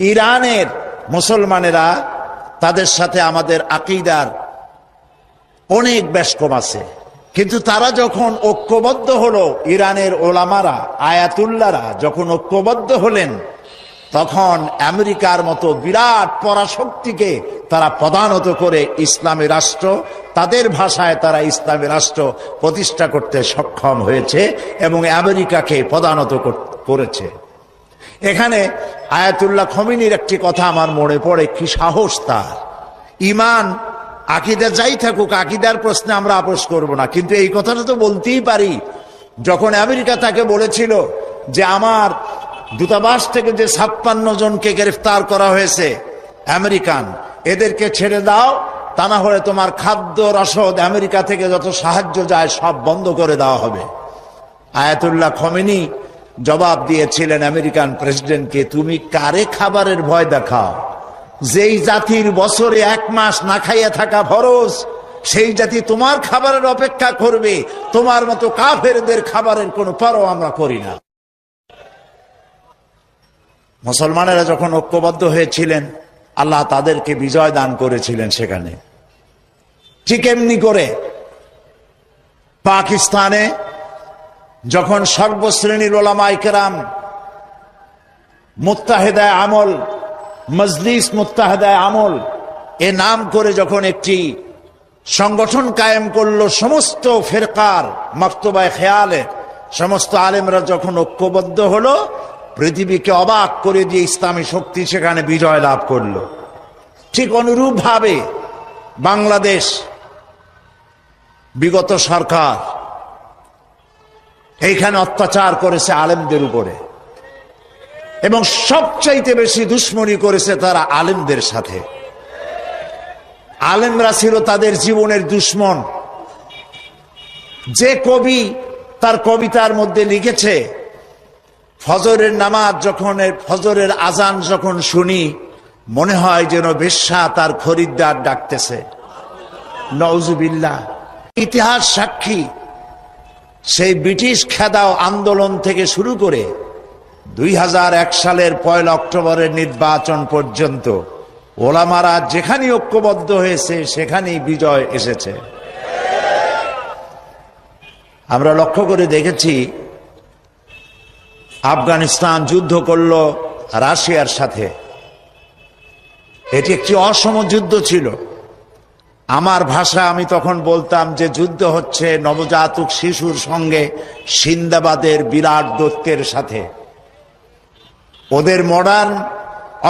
ইরানের মুসলমানেরা, তাদের সাথে আমাদের আকীদার অনেক বেশ কম আছে, কিন্তু তারা যখন ঐক্যবদ্ধ হলো, ইরানের ওলামারা, আয়াতুল্লাহরা যখন ঐক্যবদ্ধ হলেন, তখন আমেরিকার মতো বিরাট পরাশক্তিকে তারা পদানত করে ইসলামী রাষ্ট্র, তাদের ভাষায় তারা ইসলামী রাষ্ট্র প্রতিষ্ঠা করতে সক্ষম হয়েছে এবং আমেরিকাকে পদানত করেছে। এখানে আয়াতুল্লাহ খমিনীর একটি কথা আমার মনে পড়ে, কি সাহস তার! ঈমান আকীদা যাই থাকুক, আকীদার প্রশ্নে আমরা আপোস করব না, কিন্তু এই কথাটা তো বলতেই পারি। যখন আমেরিকা তাকে বলেছিল যে আমার দূতাবাস থেকে যে 56 জনকে গ্রেফতার করা হয়েছে আমেরিকান, এদেরকে ছেড়ে দাও, তা না হলে তোমার খাদ্য রসদ, আমেরিকা থেকে যত সাহায্য যায় সব বন্ধ করে দেওয়া হবে। আয়াতুল্লাহ খমেনি জবাব দিয়েছিলেন আমেরিকান প্রেসিডেন্টকে, তুমি কারে খাবারের ভয় দেখাও? যেই জাতির বছরে 1 মাস না খাইয়া থাকা ফরজ, সেই জাতি তোমার খাবারের অপেক্ষা করবে? তোমার মতো কাফেরদের খাবারের কোনো পরোয়া আমরা করি না। মুসলমানেরা যখন ঐক্যবদ্ধ হয়েছিলেন, আল্লাহ তাদেরকে বিজয় দান করেছিলেন সেখানে। ঠিক এমনি করে পাকিস্তানে যখন সর্বশ্রেণীর ওলামায়ে কেরাম মুত্তাহিদায়ে আমল, মজলিস মুত্তাহিদায়ে আমল এ নাম করে যখন একটি সংগঠন কায়েম করলো, সমস্ত ফিরকার, মাকতুবায়ে খেয়ালের সমস্ত আলেমরা যখন ঐক্যবদ্ধ হলো, পৃথিবীকে অবাক করে দিয়ে ইসলামী শক্তি সেখানে বিজয় লাভ করলো। ঠিক অনুরূপ ভাবে বাংলাদেশ বিগত সরকার এইখানে অত্যাচার করেছে আলেমদের উপরে, এবং সবচাইতে বেশি দুশ্মনী করেছে তারা আলেমদের সাথে। আলেমরা ছিল তাদের জীবনের দুশ্মন। যে কবি তার কবিতার মধ্যে লিখেছে, ফজরের নামাজ যখন, ফজরের আজান যখন শুনি, মনে হয় যেন বেশ্যা তার খরিদ্দার ডাকতেছে। নওজুবিল্লাহ। ইতিহাস সাক্ষী, সেই ব্রিটিশ খেদাও আন্দোলন থেকে শুরু করে 2001 সালের 1 অক্টোবরের নির্বাচন পর্যন্ত ওলামারা যেখানে ঐক্যবদ্ধ হয়েছে সেখানেই বিজয় এসেছে। আমরা লক্ষ্য করে দেখেছি, আফগানিস্তান যুদ্ধ করল রাশিয়ার সাথে। এটি একটি অসম যুদ্ধ ছিল। আমার ভাষা আমি তখন বলতাম যে যুদ্ধ হচ্ছে নবজাতক শিশুর সঙ্গে সিন্দাবাদের বিরাট দৈত্যের সাথে। ওদের মডার্ন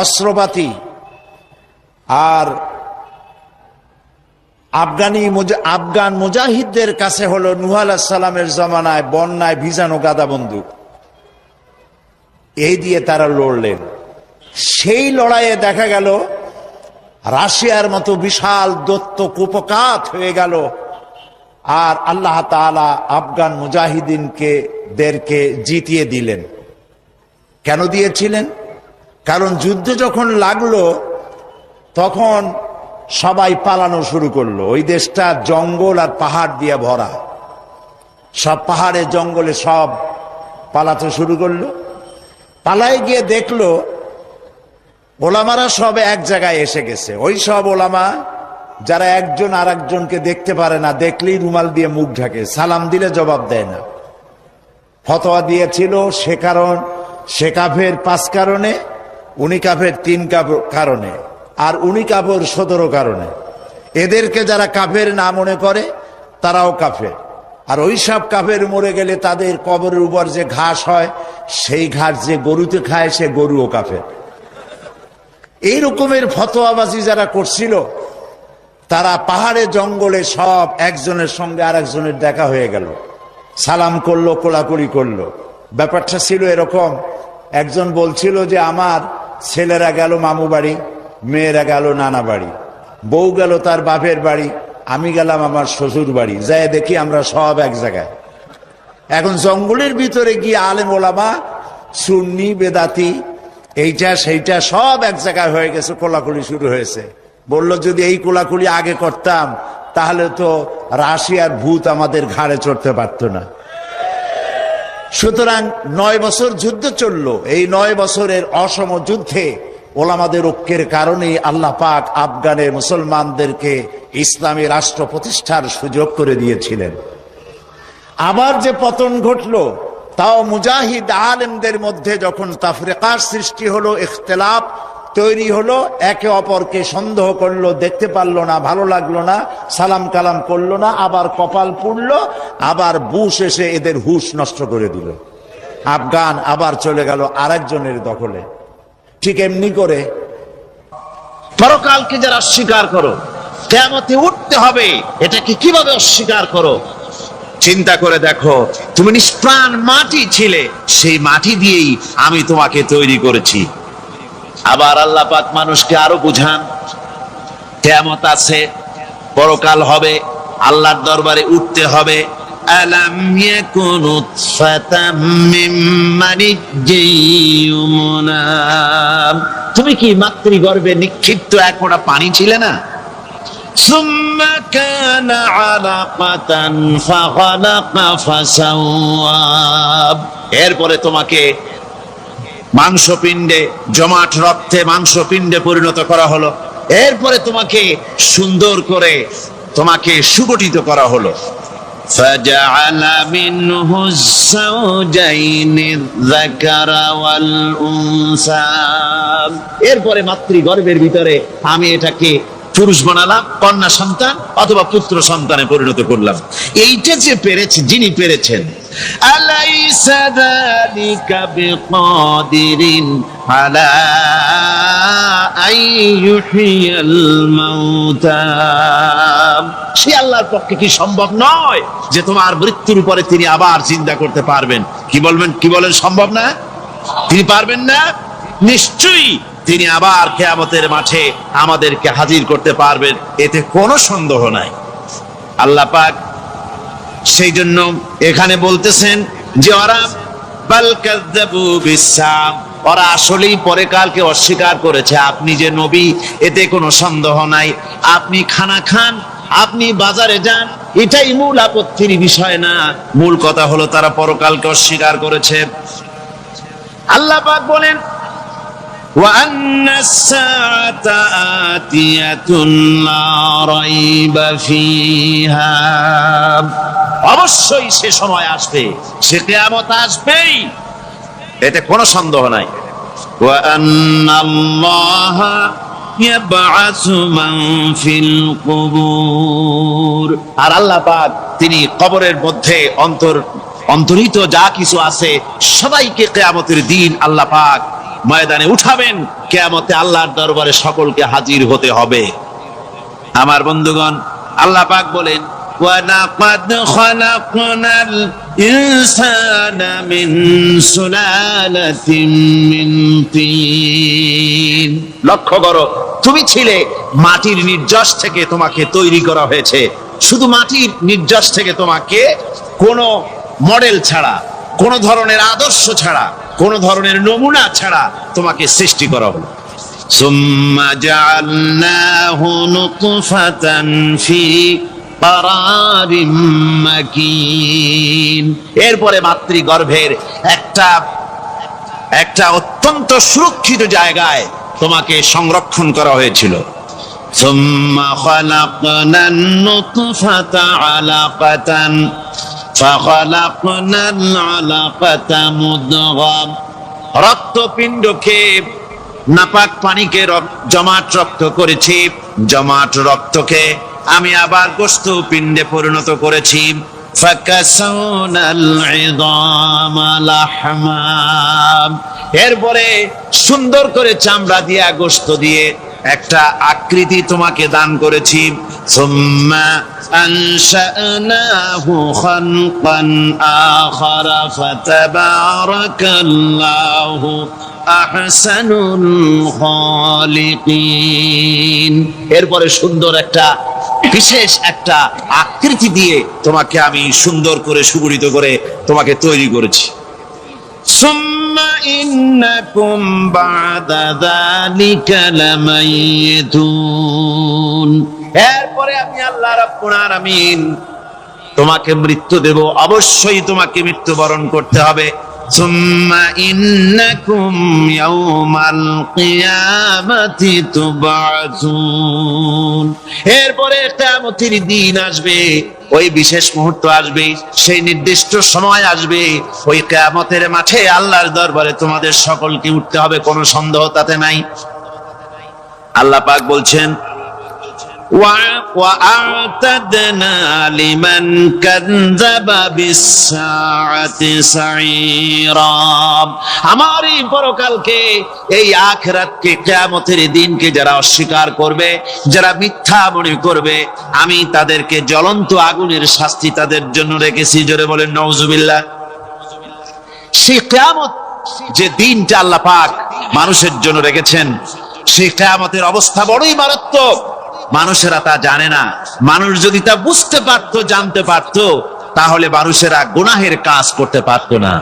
অস্ত্রপাতি আর আফগান মুজাহিদদের কাছে হলো নূহ আলাইহিস সালামের জমানায় বন্যায় ভিজানো গাদা বন্দুক। এই দিয়ে তারা লড়লেন। সেই লড়াইয়ে দেখা গেল রাশিয়ার মতো বিশাল দৈত্য কুপকাত হয়ে গেল, আর আল্লাহ তাআলা আফগান মুজাহিদিনদেরকে জিতিয়ে দিলেন। কেন দিয়েছিলেন? কারণ যুদ্ধ যখন লাগলো তখন সবাই পালানো শুরু করলো। ওই দেশটা জঙ্গল আর পাহাড় দিয়ে ভরা, সব পাহাড়ে জঙ্গলে সব পালাতে শুরু করলো। পালায় গিয়ে দেখলো ওলামারা সব এক জায়গায় এসে গেছে। ওই সব ওলামা যারা একজন আর একজনকে দেখতে পারে না, দেখলেই রুমাল দিয়ে মুখ ঢাকে, সালাম দিলে জবাব দেয় না। ফতোয়া দিয়েছিল সে কাফের 5 কারণে, উনি কাফের 3 কারণে, আর উনি কাফের 17 কারণে। এদেরকে যারা কাফের না মনে করে তারাও কাফের। আর ওই সব কাফের মরে গেলে তাদের কবরের উপর যে ঘাস হয়, সেই ঘাস যে গরুতে খায় সে গরুও কাফের। এই রকমের ফতোয়াবাজি যারা করছিল, তারা পাহাড়ে জঙ্গলে সব একজনের সঙ্গে আর একজনের দেখা হয়ে গেল, সালাম করলো, কোলাকুলি করলো। ব্যাপারটা ছিল এরকম, একজন বলছিল যে আমার ছেলেরা গেল মামু বাড়ি, মেয়েরা গেল নানা বাড়ি, বউ গেল তার বাপের বাড়ি, আমি গেলাম আমার শ্বশুর বাড়ি, যাই দেখি আমরা সব এক জায়গায়। এখন জঙ্গলের ভিতরে গিয়ে আলেম ওলামা, সুন্নি বেদাতি, এইটা সেইটা সব এক জায়গায় হয়ে গেছে, কোলাকুলি শুরু হয়েছে। বলল যদি এই কোলাকুলি আগে করতাম তাহলে তো রাশিয়ার ভূত আমাদের ঘাড়ে চড়তে পারত না। সুতরাং 9 বছর যুদ্ধ চললো। এই 9 বছরের অসম যুদ্ধে ওলামাদের ঐক্যের কারণেই আল্লাহ পাক আফগানে মুসলমানদেরকে ইসলামী রাষ্ট্র প্রতিষ্ঠার সুযোগ করে দিয়েছিলেন। আবার যে পতন ঘটলো, তাও মুজাহিদ আলেমদের মধ্যে যখন তাফরিকার সৃষ্টি হলো, ইখতিলাফ তৈরি হলো, একে অপরকে সন্দেহ করলো, দেখতে পারলো না, ভালো লাগলো না, সালাম কালাম করলো না, আবার কপাল পুড়লো, আবার বুশ এসে এদের হুশ নষ্ট করে দিল। আফগান আবার চলে গেল আরেকজনের দখলে। ঠিক এমনি করে পরকালকে যারা অস্বীকার করো, কিয়ামতে উঠতে হবে, এটাকে কিভাবে অস্বীকার করো? চিন্তা করে দেখো, তুমি নিষ্প্রাণ মাটি ছিলে, সেই মাটি দিয়েই আমি তোমাকে তৈরি করেছি। আবার আল্লাহ পাক মানুষকে আরো বুঝান, কিয়ামত আছে, পরকাল হবে, আল্লাহর দরবারে উঠতে হবে। আলাম ইয়াকুনু ফাতাম মিন মানিজ্জিয়ুমনা, তুমি কি মাতৃগর্ভে নিক্ষিপ্ত এক ফোঁটা পানি ছিলে না? সুম্মা কানা আলাকাতান ফাখালাকা ফাসাওয়া, এরপরে তোমাকে মাংসপিণ্ডে, জমাট রক্তে মাংসপিণ্ডে পরিণত করা হলো, এরপরে তোমাকে সুন্দর করে তোমাকে সুগঠিত করা হলো। ফাজআলা মিনহু যাওজাইনি যাকারা ওয়াল উনসা, এরপরে মাতৃগর্ভের ভিতরে আমি এটাকে পুরুষ বানালাম, কন্যা সন্তান অথবা পুত্র সন্তানে পরিণত করলাম। এইটা যে পেরেছে, যিনি পেরেছেন, আলাইসা যালিকা বিকাদিরিন আলা আইয়ুহিয়াল মাউতা, সে আল্লাহর পক্ষে কি সম্ভব নয় যে তোমার মৃত্যুর উপরে তিনি আবার চিন্তা করতে পারবেন? কি বলবেন, কি বলেন, সম্ভব না? তিনি পারবেন না? নিশ্চয়ই তিনি আবার কিয়ামতের মাঠে আমাদেরকে হাজির করতে পারবেন, এতে কোনো সন্দেহ নাই। আল্লাহ পাক সেই জন্য এখানে বলতেছেন যে ওরা বাল কাযযাবু বিসসাম, ওরা আসলেই পরকালকে অস্বীকার করেছে। আপনি যে নবী, এতে কোনো সন্দেহ নাই। আপনি খানা খান, আপনি বাজারে যান, এটাই মূল আপত্তির বিষয় না। মূল কথা হলো তারা পরকালকে অস্বীকার করেছে। আল্লাহ পাক বলেন, وأن الساعة آتية لا ريب فيها, অবশ্যই সে সময় আসবে, সে কিয়ামত আসবেই, এতে কোনো সন্দেহ নাই। وأن الله يبعث من في القبور, আর আল্লাহ পাক তিনি কবরের মধ্যে অন্তরিত যা কিছু আছে সবাইকে কিয়ামতের দিন আল্লাহ পাক ময়দানে উঠাবেন। কিয়ামতে আল্লাহর দরবারে সকলকে হাজির হতে হবে। আমার বন্ধুগণ, আল্লাহ পাক বলেন, ওয়ালাকাদ খালাকনাল ইনসানা মিন সুলালাতিন মিন তিন, লক্ষ্য করো, তুমি ছিলে মাটির নির্যাস থেকে, তোমাকে তৈরি করা হয়েছে। শুধু মাটির নির্যাস থেকে তোমাকে, কোনো মডেল ছাড়া, কোন ধরনের আদর্শ ছাড়া, কোন ধরনের নমুনা ছাড়া তোমাকে সৃষ্টি করা হলো। সুম্মা জাআলনাহু নুতফাতান ফি কারারিম মাকিন, এরপরে মাতৃগর্ভের একটা অত্যন্ত সুরক্ষিত জায়গায় তোমাকে সংরক্ষণ করা হয়েছিল। সুম্মা খালাকনান নুতফাতা আলাকাতান ফাখালাকনাল আলাকাতা মুদগা, রক্তপিণ্ডকে, নাপাক পানিকে জমাট রক্ত করেছি, জমাট রক্তকে আমি আবার গোশত পিণ্ডে পরিণত করেছি। ফাকাসাউনাল ইযামা লাহমা, এরপরে সুন্দর করে চামড়া দিয়া, গোশত দিয়ে একটা আকৃতি তোমাকে দান করেছি। সুম্মা আনশানাহু খালকান আখারা ফাতাবারাকাল্লাহু আহসানুল খালিকিন, এরপরে সুন্দর একটা বিশেষ একটা আকৃতি দিয়ে তোমাকে আমি সুন্দর করে সুগঠিত করে তোমাকে তৈরি করেছি। সুম্মা ইন্নাকুম বা'দা যালিকা লামাইতুন, এরপরে আমি আল্লাহ রাব্বুল আলামিন তোমাকে মৃত্যু দেব, অবশ্যই তোমাকে মৃত্যুবরণ করতে হবে। সুম্মা ইন্নাকুম ইয়াউমাল কিয়ামাতি তুবআসুন, এরপরে কিয়ামতের দিন আসবে, ওই বিশেষ মুহূর্ত আসবে, সেই নির্দিষ্ট সময় আসবে, ওই কিয়ামতের মাঠে আল্লাহর দরবারে তোমাদের সকলকে উঠতে হবে, কোনো সন্দেহ তাতে নাই। আল্লাহ পাক বলছেন وَأَعْتَدْنَا لِمَنْ كَذَّبَ بِالسَّاعَةِ سَعِيرًا, আমার এই পরকালকে, এই আখিরাতকে, কিয়ামতের দিনকে যারা অস্বীকার করবে, যারা মিথ্যা মনে করবে, আমি তাদেরকে জ্বলন্ত আগুনের শাস্তি তাদের জন্য রেখেছি। জোরে বলেন নাউজুবিল্লাহ। সেই কিয়ামত যে দিনটা আল্লাহ পাক মানুষের জন্য রেখেছেন, সেই কিয়ামতের অবস্থা বড়ই মারাত্মক। মানুষেরা তা জানে না। মানুষ যদি তা বুঝতে পারতো, জানতে পারতো, তাহলে মানুষেরা গুনাহের কাজ করতে পারতো না।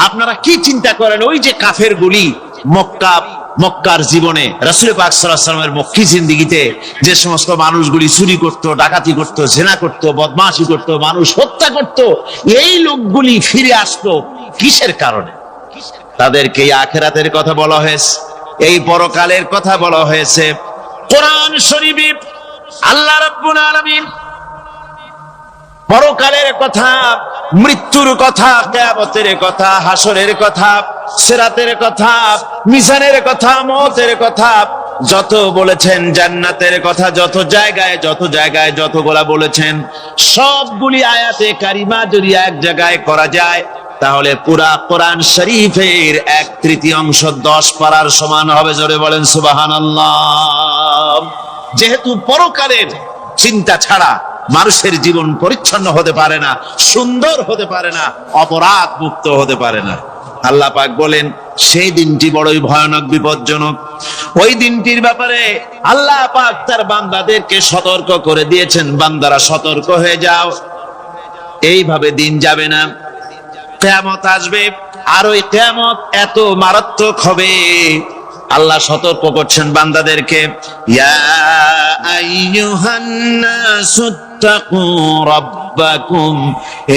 আপনারা কি চিন্তা করেন, ওই যে কাফের গুলি মক্কার জীবনে, রাসূল পাক সাল্লাল্লাহু আলাইহি ওয়াসাল্লামের মক্কি জিন্দেগিতে যে সমস্ত মানুষগুলি চুরি করত, ডাকাতি করত, জিনা করত, বদমাশি করত, মানুষ হত্যা করত, এই লোকগুলি ফিরে আসতো কিসের কারণে? তাদেরকে এই আখিরাতের কথা বলা হয়েছে, এই পরকালের কথা বলা হয়েছে। কোরআন শরীফে আল্লাহ রাব্বুল আলামিন পরকালের কথা, মৃত্যুর কথা, কিয়ামতের কথা, হাসরের কথা, সিরাতের কথা, মিজানের কথা, মওতের কথা যত বলেছেন, জান্নাতের কথা যত জায়গায় যতগুলা বলেছেন, সবগুলি আয়াতে কারিমা যদি এক জায়গায় করা যায়, তাহলে পুরা কোরআন শরীফের 1/3 10 পারার সমান হবে। জোরে বলেন সুবহানাল্লাহ। যেহেতু পরকালের চিন্তা ছাড়া মানুষের জীবন পরিচ্ছন্ন হতে পারে না, সুন্দর হতে পারে না, অপরাধ মুক্ত হতে পারে না। আল্লাহ পাক বলেন সেই দিনটি বড়ই ভয়ানক, বিপজ্জনক। ওই দিনটির ব্যাপারে আল্লাহ পাক তার বান্দাদেরকে সতর্ক করে দিয়েছেন, বান্দারা সতর্ক হয়ে যাও, এইভাবে দিন যাবে না, কিয়ামত আসবে। আর ওই কিয়ামত এত মারাত্মক হবে, আল্লাহ সতর্ক করছেন বান্দাদেরকে, ইয়া আইয়ুহান নাসুত্তাকু রাব্বাকুম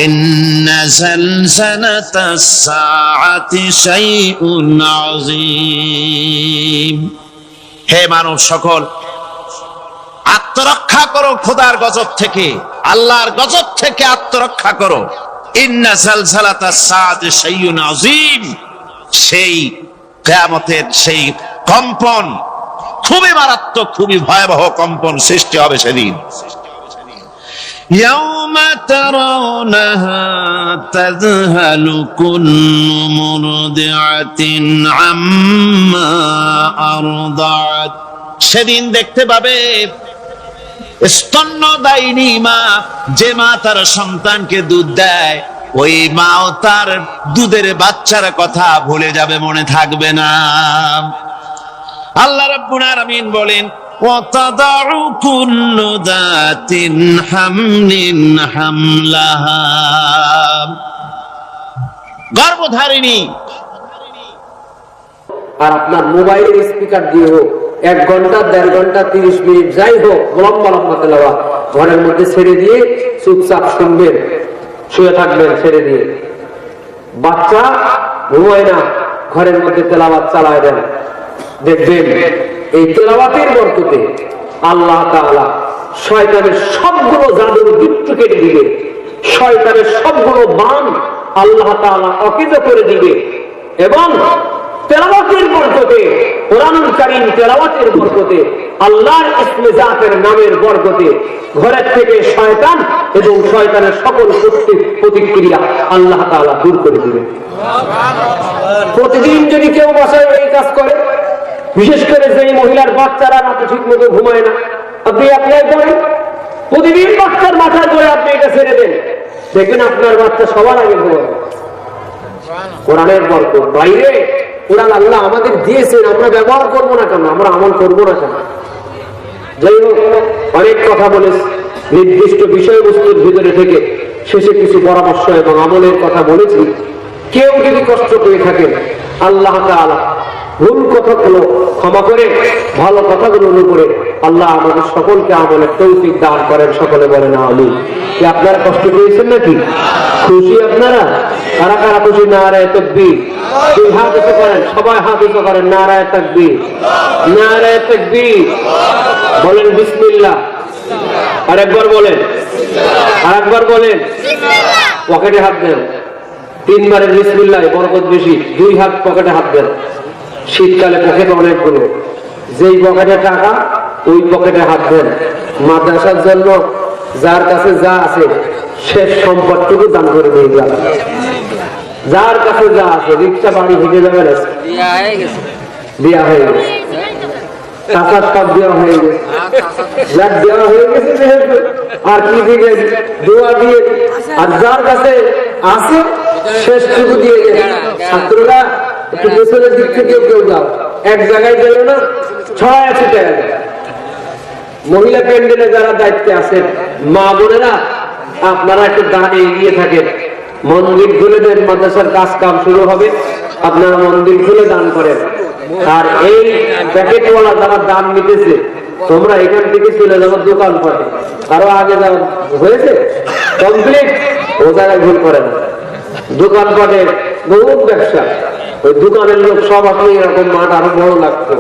ইন্না যালজালাতাস সাআতি শাইউন আযীম। হে মানব সকল, আত্মরক্ষা করো খোদার গজব থেকে, আল্লাহর গজব থেকে আত্মরক্ষা করো। ইন্না যালজালাতাস সাআতি শাইউন আযীম, সেই কিয়ামতের সেই কম্পন খুবই মারাত্মক, খুবই ভয়াবহ কম্পন সৃষ্টি হবে সেদিন। ইয়াউমা তারাউনাহা তাযহালু কুল্লু মুরদিআতিন আম্মা আরদাআত, সেদিন দেখতে পাবে স্তন্যদায়িনী মা, যে মা তার সন্তানকে দুধ দেয়, ওই মাও তার দুধের বাচ্চার কথা ভুলে যাবে, মনে থাকবে না। আল্লাহ রাব্বুল আলামিন বলেন, ওয়াতাদাউ কুল্লু যাতিন হামলিন হামলাহা, গর্ভধারিণী। আর আপনার মোবাইলের স্পিকার দিয়ে হোক 1 ঘন্টা 1.5 ঘন্টা 30 মিনিট যাই হোক, লম্বা লম্বা তেলাওয়াত ঘরের মধ্যে ছেড়ে দিয়ে চুপচাপ শুনবেন, শুয়ে থাকবেন ছেড়ে দিয়ে। বাচ্চা ঘুমায় না, ঘরের মধ্যে তেলাওয়াত চালায় দেন, দেখবেন এই তেলাওয়াতের বরকতে আল্লাহ তাআলা শয়তানের সবগুলো জাদুর বিচ্ছু কেটে দিবে, শয়তানের সবগুলো বান আল্লাহ তাআলা অকেজ করে দিবে। এবং তেলাওয়াতের বরকতে, কোরআনুল কারীম তেলাওয়াতের বরকতে, আল্লাহর ইসমে জাতের নামের বরকতে ঘরের থেকে শয়তান এবং শয়তানের সকল প্রতিক্রিয়া আল্লাহ তাআলা দূর করে দিবেন। প্রতিদিন যদি কেউ বাসায় এই কাজ করে, বিশেষ করে যে মহিলার বাচ্চারা রাতে ঠিক মতো ঘুমায় না, আপনি অ্যাপ্লাই করেন, প্রতিদিন বাচ্চার মাথায় করে আপনি এটা ছেড়ে দেন, দেখবেন আপনার বাচ্চা সবার আগে ঘুমাবে। কোরআনের বরকত বাইরে কোরআন আল্লাহ আমাদের দিয়েছেন, আমরা ব্যবহার করবো না কেন, আমরা আমল করবো না কেন? যাই হোক, অনেক কথা বলে নির্দিষ্ট বিষয়বস্তুর ভিতরে থেকে শেষে কিছু পরামর্শ এবং আমলের কথা বলেছি। কেউ যদি কষ্ট পেয়ে থাকেন, আল্লাহ তাআলা ভুল কথাগুলো ক্ষমা করে ভালো কথাগুলোর উপরে আল্লাহ আমাদের সকলকে আমলের তৌফিক দান করেন। সকলে বলেন আমিন। কি আপনারা কষ্ট পেয়েছেন নাকি? খুশি আপনারা? কারা কারা খুশি? নারায়ে তাকবীর। দুই হাত উঁচু করেন, সবাই হাত উঁচু করেন। নারায়ে তাকবীর, নারায়ে তাকবীর। বলেন বিসমিল্লাহ। আরেকবার বলেন, আরেকবার বলেন। পকেটে হাত দেন, তিনবারের বিসমিল্লাহ বরকত বেশি। দুই হাত পকেটে হাত দেন। শীতকালে পকেট অনেকগুলো, যেই পকেটে টাকা ওই পকেটে হাত দেন। মাদ্রাসার জন্য যার কাছে যা আছে শেষ সম্পদটুকু দান করে দিয়ে যাবেন। যার কাছে যা আছে, রিক্সা বাড়ি হেঁটে যাবেন, দেওয়া হয়ে গেছে, টাকার সব দেওয়া হয়ে গেছে, দেওয়া হয়ে গেছে যেহেতু আর কি দিকে দোয়া দিয়ে, আর যার কাছে আছে শেষটুকু দিয়ে গেছে। ছাত্ররা একটু পেছনের দিক থেকে কেউ যাও, এক জায়গায় গেল না, ছয় আছে জায়গা। মহিলা প্যান্ডেলে যারা দায়িত্বে আছেন, মা বোনেরা আপনারা একটু দাঁড়ে এগিয়ে থাকেন। মন্দির খুলে দেন, মাদ্রাসার কাজ কাম শুরু হবে, আপনারা মন্দির খুলে দান করেন। আর এই প্যাকেটওয়ালা যারা দান নিতেছে, তোমরা এখান থেকে চলে যাবো দোকান পাটে। আরো আগে যাওয়া হয়েছে কমপ্লিট, ও জায়গায় ভুল করে না। দোকান পাটে বহু ব্যবসা, ওই দোকানের লোক সব আপনি এরকম মাঠ আরো বড় লাগতো।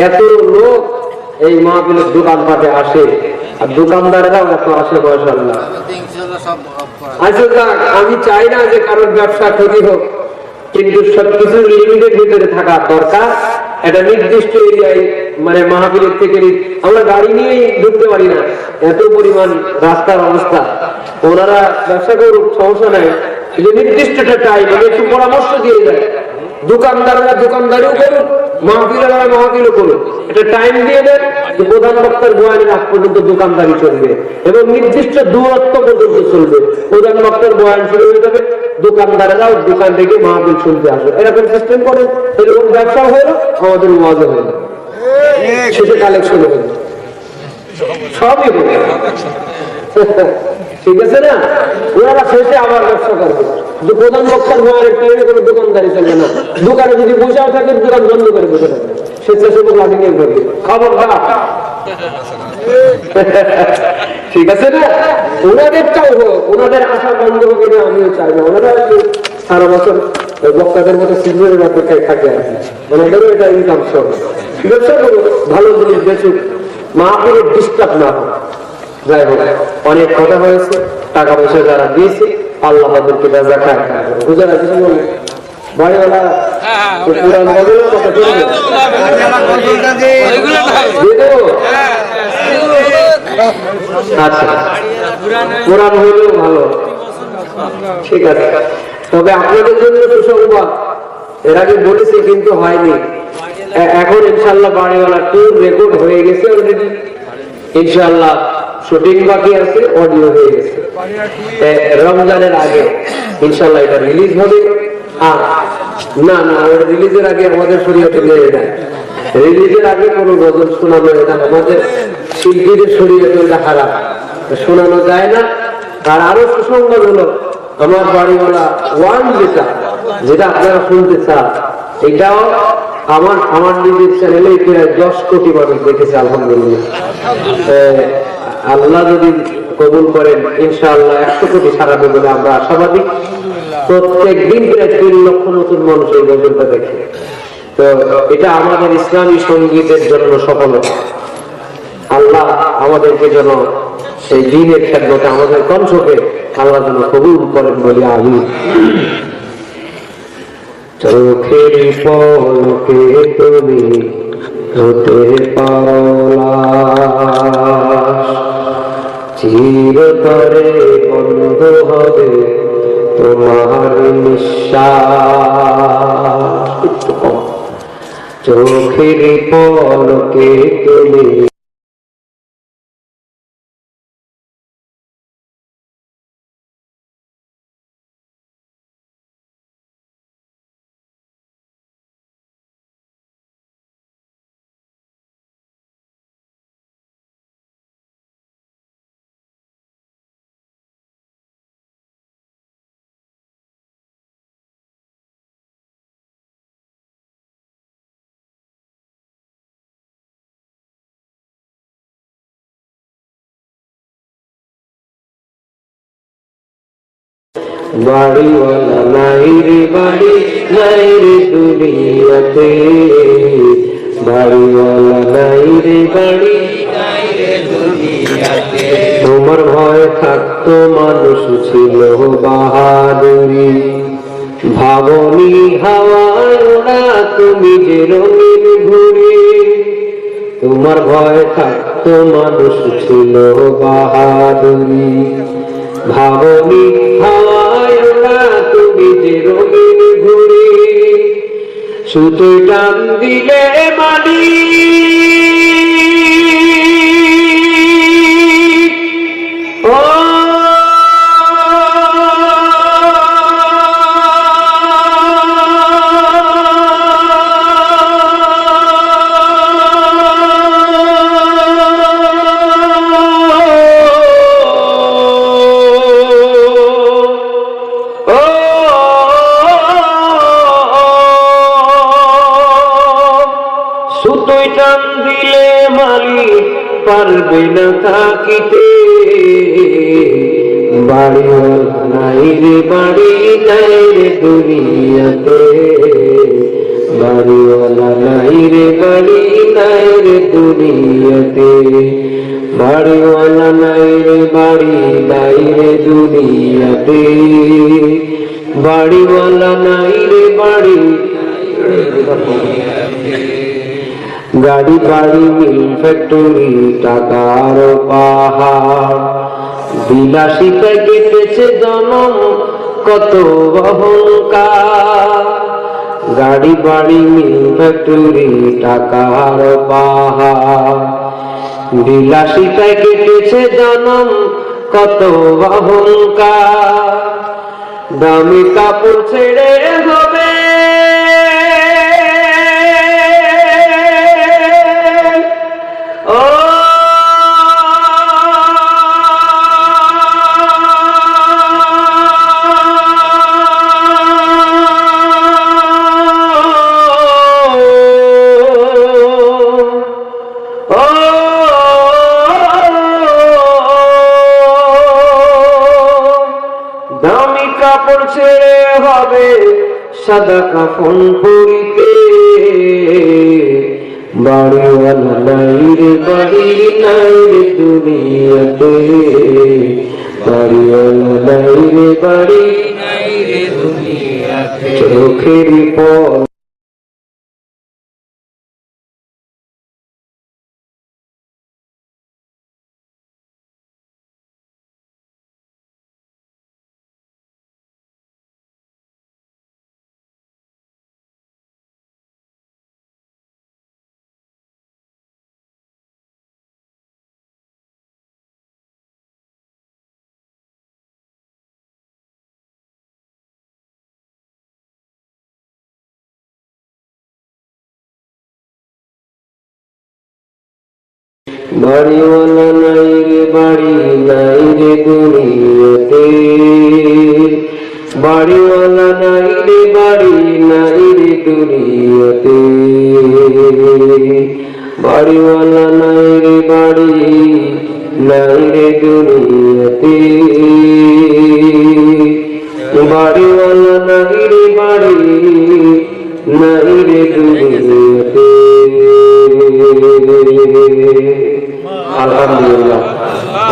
এত লোক এই মাহফিলের দোকান পাটে আসে, আর দোকানদারেরাও এত আসে, মাশাআল্লাহ। আচ্ছা, আমি চাই না যে কারোর ব্যবসা ক্ষতি হোক, কিন্তু সবকিছু লিমিটের ভিতরে থাকা দরকার। একটা নির্দিষ্ট এরিয়ায়, মানে মাহফিলের থেকে আমরা গাড়ি নিয়েই ঢুকতে পারি না, এত পরিমাণ রাস্তার অবস্থা। ওনারা ব্যবসা করুক, সমস্যা নাই, কিন্তু নির্দিষ্ট একটা টাইম একটু পরামর্শ দিয়ে যায়। দোকানদাররা দোকানদারিও করুক, মাহফিলেরা মাহফিলও করুক, একটা টাইম দিয়ে দেন যে প্রধান বক্তার বয়ানের আগ পর্যন্ত দোকানদারি চলবে এবং নির্দিষ্ট দূরত্ব পর্যন্ত চলবে। প্রধান বক্তার বয়ান শুরু হয়ে যাবে, দোকানদারেরাও দোকান থেকে মাহফিল শুনতে আসবে। এরকম সিস্টেম করেন, এরকম ব্যবসা হলো, আমাদের ওয়াজও হলো, শেষে কালেকশন হলো, সবই হলো। ঠিক আছে না? ওনারা শেষে আবার ব্যবসা করবে। প্রধান বক্তার বয়ানের টাইমে কোনো দোকানদারি চলবে না। দোকানে যদি বসেও থাকে, দোকান বন্ধ করে বসে থাকবে, স্বেচ্ছাসেবক লাঠি নিয়ে করবে, খবরদার। ঠিক আছে না? ওনাদেরটাও হোক, ওনাদের আশা বন্ধ হোক, এটা আমিও চাই না। ওনারা সারা বছর বক্তাদের মতো সিজনের অপেক্ষায় থাকে আর কি, ওনাদেরও এটা ইনকাম সোর্স। ব্যবসা করুক, ভালো জিনিস বেচুক, মাহফিলের ডিস্টার্ব না হোক। যাই হোক, অনেক কথা হয়েছে, টাকা পয়সা যারা দিয়েছে আল্লাহ তাদেরকে জাযাকাত দান করুন। বুঝলেন? কিছু বলুন বাড়িওয়ালা, পুরান বদল কথা চলবে, আচ্ছা পুরান হইলেও ভালো, ঠিক আছে। তবে আপনাদের জন্য সুসংবাদ, এর আগে বলেছি কিন্তু হয়নি। এখন ইনশাল্লাহ বাড়িওয়ালা টুর রেকর্ড হয়ে গেছে অলরেডি, ইনশাল্লাহ শুটিং বাকি আছে, অডিও হয়ে গেছে। রমজানের আগে ইনশাল্লাহ এটা রিলিজ হবে। আর না না, রিলিজের আগে আমাদের শরীয়তে নেই না, রিলিজের আগে কোনো গজল শোনানো, এটা আমাদের শিল্পীদের শরীয়তে এটা হারাম, শোনানো যায় না। আর আরো সুসংবাদ হলো, আমার বাড়িওয়ালা ওয়ান যেটা আপনারা শুনতে চান, এটাও আমার নিজের চ্যানেলে প্রায় 10 কোটি মানুষ দেখেছে, আলহামদুলিল্লাহ। আল্লাহ যদি কবুল করেন, ইনশাআল্লাহ 100 কোটি ছাড়াবে বলে আমরা আশাবাদী। প্রত্যেক দিন প্রায় 3 লক্ষ নতুন মানুষ এই গজলটা দেখে। তো এটা আমাদের ইসলামী সঙ্গীতের জন্য সফলতা। আল্লাহ আমাদেরকে যেন সেই দিনের খেদমতে আমাদের কণ্ঠকে আল্লাহ যেন কবুল করেন বলে আমি। চোখের পলকে তুমি হতে পারো চিরতরে বন্ধ হবে তোমার নিঃশ্বাস। চোখের পলকে তুমি বাড়িওয়ালা নাই রে বাড়ি নাই রে দুনিয়াতে, বাড়িওয়ালা নাই রে বাড়ি নাই রে দুনিয়াতে। তোমার ভয় থাকতো মানুষ ছিল বাহাদুরি, ভাবনি হাওয়ায় ওড়া তুমি যে রঙিন ঘুড়ি। তোমার ভয় থাকতো মানুষ ছিল বাহাদুরি, ভাবনি হাওয়ায় ওড়া তুমি যে রঙিন ঘুড়ি। সুতো টান দিলে মানি ও সুতোয় টান দিলে মালিক পারবে না থাকিতে, বাড়িওয়ালা নাই রে বাড়ি নাই রে দুনিয়াতে, বাড়িওয়ালা নাই রে বাড়ি নাই রে দুনিয়াতে, বাড়িওয়ালা নাই রে বাড়ি নাই রে দুনিয়াতে, বাড়িওয়ালা নাই রে বাড়ি। গাড়ি বাড়ি মিল ফ্যাক্টরি টাকার পাহাড়, বিলাসিতায় কেটেছে জনম কত অহংকার। গাড়ি বাড়ি মিল ফ্যাক্টরি টাকার পাহাড়, বিলাসিতায় কেটেছে জনম কত অহংকার। দামি কাপড় ছেড়ে হবে দামি কাপড় ছেড়ে হবে সাদা কাফন পরিতে, বাড়িওয়ালা নাই রে বাড়ি নাই রে দুনিয়াতে, বাড়িওয়ালা নাই রে বাড়ি নাই রে দুনিয়াতে। চোখের পর বাড়িওয়ালা নাই রে বাড়ি নাই রে দুনিয়াতে, বাড়িওয়ালা নাই রে বাড়ি নাই রে দুনিয়াতে, বাড়িওয়ালা নাই রে বাড়ি নাই রে দুনিয়াতে, বাড়িওয়ালা নাই রে বাড়ি নাই রে দুনিয়াতে। আলহামদুলিল্লাহ,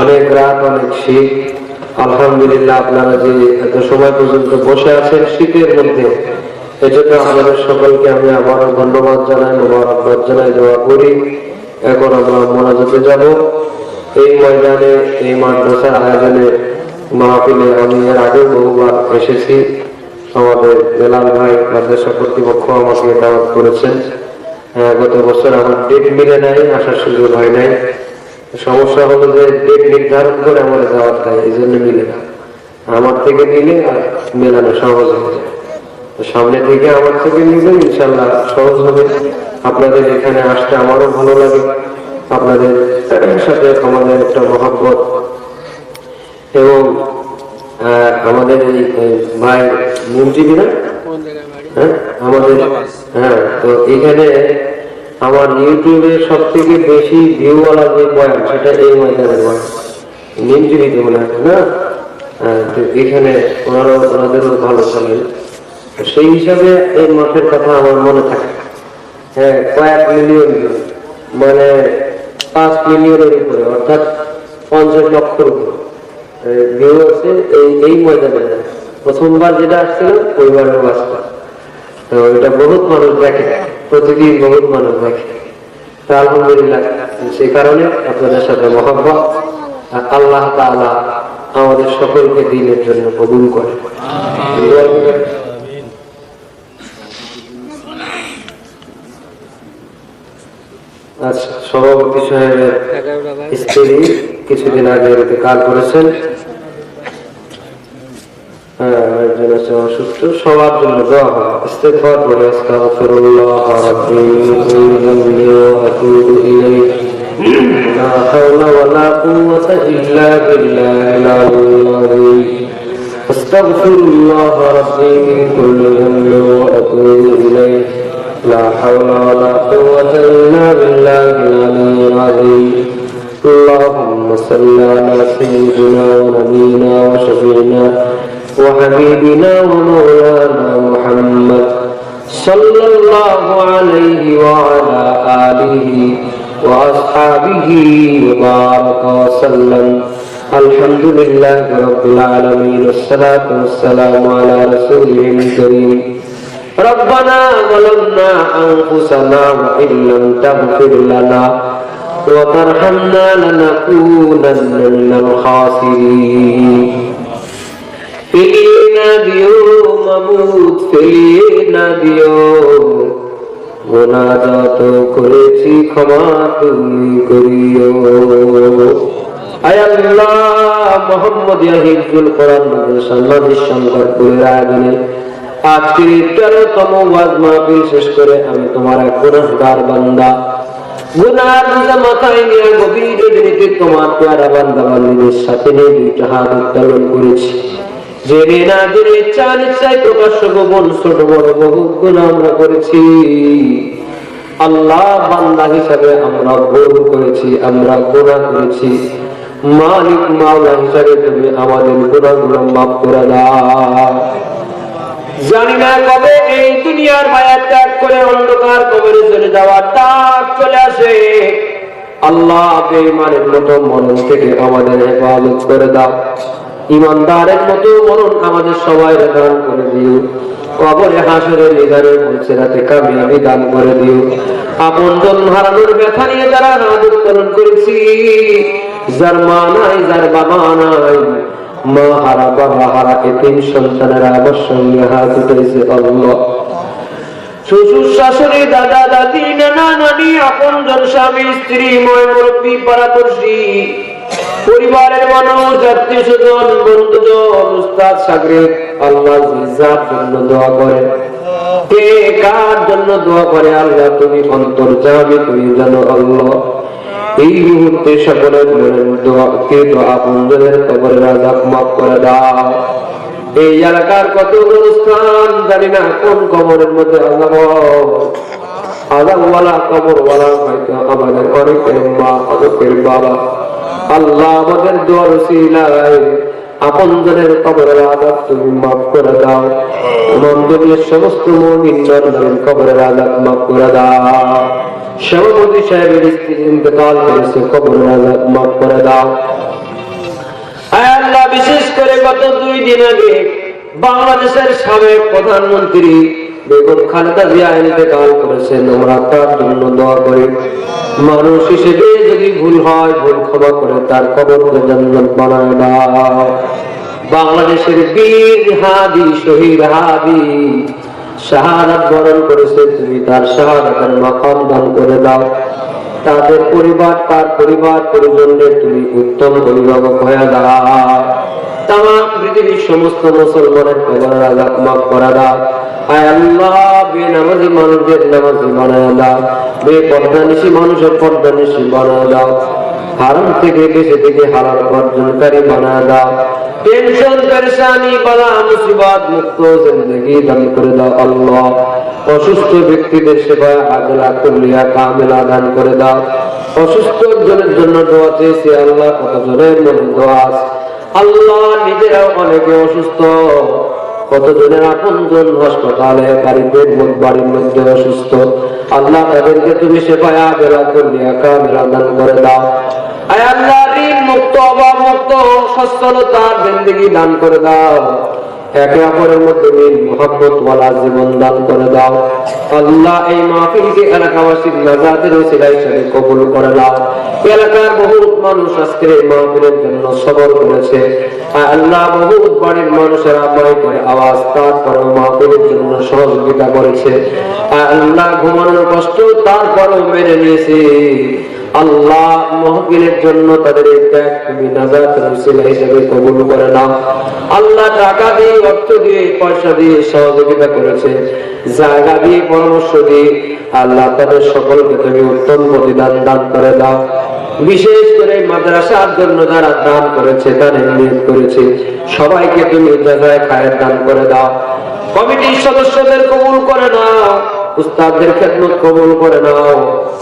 অনেক রাত অনেক শীত। আলহামদুলিল্লাহ, আপনারা যে এত সময় পর্যন্ত বসে আছেন শীতের মধ্যে, এজন্য আমাদের সকলকে আমি আবারও ধন্যবাদ জানাই, মোবারকবাদ জানাই, দোয়া করি। এখন আমরা মোনাজাতে যাব। এই ময়দানে এই মাদ্রাসার আয়োজনে মাহফিলে আমি এর আগে বহুবার এসেছি। আমাদের বেলাল ভাই মাদ্রাসা কর্তৃপক্ষ আমাকে দাওয়াত করেছেন। গত বছর আমার ডেট মিলে নাই, আসার সুযোগ হয় নাই। সমস্যা হলো যে ডেট নির্ধারণ করে আমার দাওয়াত দেয়, এই জন্য মিলে না। আমার থেকে নিলে আর মেলানো সহজ হয়ে যায়। সামনে থেকে আমার থেকে নিলে ইনশাল্লাহ সহজ হবে। আপনাদের এখানে আসতে আমারও ভালো লাগে, আপনাদের সাথে আমাদের একটা মহব্বত। এবং আমাদের এই ভাই মন্ত্রী না আমাদের, হ্যাঁ, তো এখানে আমার ইউটিউবে সব থেকে বেশি ভিউওয়ালা যে বয়ান সেটা এই ময়দানের বয়ান, নিমজুরিতে মনে আছে না? তো এখানে ওনাদেরও ভালো চলেন, সেই হিসাবে এই মঠের কথা আমার মনে থাকে। হ্যাঁ, কয়েক মিলিয়ন, মানে 5 মিলিয়নের উপরে, অর্থাৎ 50 লক্ষের উপরে ভিউ আছে এই ময়দানে। প্রথমবার যেটা আসছিল ওইবারের বাসটা, তো এটা বহুত মানুষ দেখে, প্রতিদিন বহুত মানুষ দেখে। তা আলহামদুলিল্লাহ, সে কারণে আপনাদের সাথে মহব্বত। আল্লাহ তাআলা আমাদের সকলকে দিনের জন্য কবুল করে। আচ্ছা, সভাপতি সাহেবের স্ত্রী কিছুদিন আগে ইন্তেকাল করেছেন। অসুস্থ, সবার জন্য দোয়া হয়। ইস্তেগফার করে আস্তাগফিরুল্লাহ রাব্বি ওয়া আতুবু ইলাইহি লা হাওলা ওয়া লা কুওয়াতা ইল্লা বিল্লাহিল আলিয়্যিল আযীম। আস্তাগফিরুল্লাহ রাব্বি মিন কুল্লি যামবি ওয়া আতুবু ইলাইহি লা হাওলা ওয়া লা কুওয়াতা ইল্লা বিল্লাহিল আলিয়্যিল আযীম। আল্লাহুম্মা সাল্লি আলা সাইয়্যিদিনা ওয়া নাবিয়িনা ওয়া শাফিঈনা وحبيبنا ومولانا محمد صلى الله عليه وعلى آله وأصحابه وبارك وسلم. الحمد لله رب العالمين، والصلاة والسلام على رسوله الكريم. ربنا ظلمنا أنفسنا وإن لم تغفر لنا وترحمنا لنكونن من الخاسرين. ফিরিয়ে না দিও মাবুদ, ফিরিয়ে না দিও, মোনাজাত করেছি ক্ষমা তুমি করিও। আয় আল্লাহ, মুহাম্মদিয়া হিফজুল কোরআন মাদ্রাসা শঙ্করপুরের আয়োজনে আজকের 13তম ওয়াজ মাহফিল শেষ করে আমি তোমার এক গুনাহগার বান্দা, গুনার বোঝা মাথায় নিয়ে গভীর নিতে তোমার প্যারা বান্দা বান্দিদের সাথে নিয়ে 2টা হাত উত্তোলন করেছি। জেনে না জেনে, ইচ্ছা নিশ্চয়, প্রকাশ্য গোপন ছোট বড় বহু গুনাহ আমরা করেছি। আল্লাহ, বান্দা হিসাবে আমরা ভুল করেছি, আমরা গুনাহ করেছি। মালিক মাওলা হিসাবে তুমি আমাদের গুনাহগুলো মাফ করে দাও। জানি না কবে এই দুনিয়ার মায়া ত্যাগ করে অন্ধকার কবরে চলে যাওয়ার ডাক চলে আসে। আল্লাহ, বেঈমানের মতো মরণ থেকে আমাদের হেফাজত করে দাও। ইমানদারের মতো মরণ আমাদের সবাই দান করে দিও। কবরে হাসরের নিদানের মঞ্চেরাতে কামিয়াবি দান করে দিও। আপনজন হারানোর ব্যথা নিয়ে যারা হাত উত্তোলন করেছি, যার মা নাই, যার বাবা নাই, মা হারা, বাবা হারা, এতিম সন্তানেরা আমার সঙ্গে হাত উঠেছে। আল্লাহ, শ্বশুর শাশুড়ি, দাদা দাদি, নানা নানি, আপনজন স্বামী স্ত্রী, ময় মুরব্বী, পাড়াপড়শি, পরিবারের মানুষ, আত্মীয় স্বজন, বন্ধুজন, উস্তাদ শাগরিদ, আল্লাহ যার জন্য দোয়া করে, কে কার জন্য দোয়া করে, আল্লাহ তুমি অন্তর্যামী, তুমি জানো। আল্লাহ, এই মুহূর্তে সকলের দোয়াকে আপনজনের কবরের আযাব মাফ করে দাও। এই এলাকার কতগুলো স্থান জানি না কোন কবরের মধ্যে আযাবওয়ালা কবরওয়ালা, হয়তো আমাদের অনেকের মা, অনেকের বাবা। আল্লাহ, আমাদের দোয়ার ওসিলায় আপনজনের কবরের আযাব তুমি মাফ করে দাও। দুনিয়ার সমস্ত মুমিন জান্নাতের কবরের আযাব মাফ করে দাও। সভাপতি সাহেবের স্ত্রী ইন্তেকাল করেছে, কবরের আযাব মাফ করে দাও। আয় আল্লাহ, বিশেষ করে গত 2 দিন আগে বাংলাদেশের সাবেক প্রধানমন্ত্রী বেগম খালেদা জিয়া ইন্তেকাল করেছেন। আমরা তার জন্য দোয়া করি। মানুষ হিসেবে যদি ভুল হয়, ভুল ক্ষমা করে তার কবরকে জান্নাত বানায় দাও। বাংলাদেশের বীর হাদি, শহীদ হাদি শাহাদাত বরণ করেছে, তুমি তার শাহাদাতের মাকাম দান করে দাও। তাদের পরিবার, তার পরিবার পরিজনদের তুমি উত্তম অভিভাবক হয়ে দাও। তামাম পৃথিবীর সমস্ত মুসলমানের কবরের আযাব মাফ করে দাও। আয় আল্লাহ, বেনামাজি মানুষদের নামাজি বানায় দাও, বেপর্দানিশী মানুষের পর্দানিশী বানায় দাও। হারাম থেকে বেঁচে থেকে হালাল উপার্জনকারী বানায় দাও। টেনশন, পেরেশানি, বালা মুসিবত মুক্ত জিন্দেগি দান করে দাও। আল্লাহ, অসুস্থ ব্যক্তিদের সেবায় আজলা কুল্লিয়া কামিলা দান করে দাও। অসুস্থ জনের জন্য দোয়া চেয়েছি। আল্লাহ, কতজনের মনে দোয়া আছে, আল্লাহ নিজেরাও অনেকে অসুস্থ, কতজনের আপনজন হাসপাতালে, বাড়ির মধ্যে অসুস্থ। আল্লাহ তাদেরকে তুমি সেবায় আবেলা করিয়া কামেলা দান করে দাও। আয় আল্লাহ ঋণ মুক্ত, অভাব মুক্ত, সচ্ছলতার জিন্দেগি দান করে দাও। একে অপরের মধ্যে মিল মুহাব্বত ওয়ালা জীবন দান করে দাও। আল্লাহ এই মাহফিলকে এলাকাবাসীর নাজাতের ওসিলায় হিসেবে কবুল করে নাও। এলাকার বহুত মানুষ আজকে এই মাহফিলের জন্য সবর করেছে। আল্লাহ বহুত বাড়ির মানুষেরা মাই করে আওয়াজ তারপরে মাহফিলের জন্য সহযোগিতা করেছে। আল্লাহ ঘুমানোর কষ্ট তারপরেও মেনে নিয়েছে। আল্লাহ মাহফিলের জন্য তাদের ত্যাগ তুমি নাজাতের ওসিলা হিসেবে কবুল করে নাও। আল্লাহ টাকা দিয়ে, অর্থ দিয়ে, পয়সা দিয়ে সহযোগিতা করেছে, জায়গা দিয়ে, পরামর্শ দিয়ে, আল্লাহ তাদের সকলকে তুমি উত্তম প্রতিদান দান করে দাও। বিশেষ করে মাদ্রাসার জন্য যারা দান করেছে, দানের নিয়ত করেছে, সবাইকে তুমি জাযায়ে খায়ের দান করে দাও। কমিটির সদস্যদের কবুল করে নাও, উস্তাদদের খেদমত কবুল করে নাও,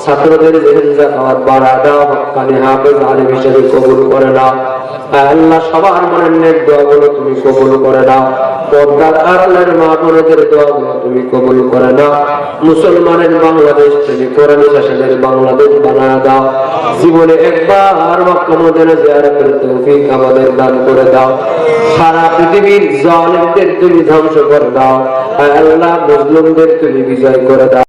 ছাত্রদের জেহেন জাকাত বাড়া দাও, হক্কানি হাফেজ আলিম হিসেবে কবুল করে নাও। আল্লাহ সবার মনের নেক দোয়াগুলো তুমি কবুল করে নাও। পর্দার আড়ালের মা বোনদের দোয়াগুলো তুমি কবুল করে নাও। মুসলমানের বাংলাদেশ থেকে কোরআন শাসনের বাংলাদেশ বানায় দাও। জীবনে একবার মক্কা মদিনা জিয়ারতের তৌফিক আমাদের দান করে দাও। সারা পৃথিবীর জালিমদের তুমি ধ্বংস করে দাও। আল্লাহ মুসলিমদের তুমি বিজয় করে দাও।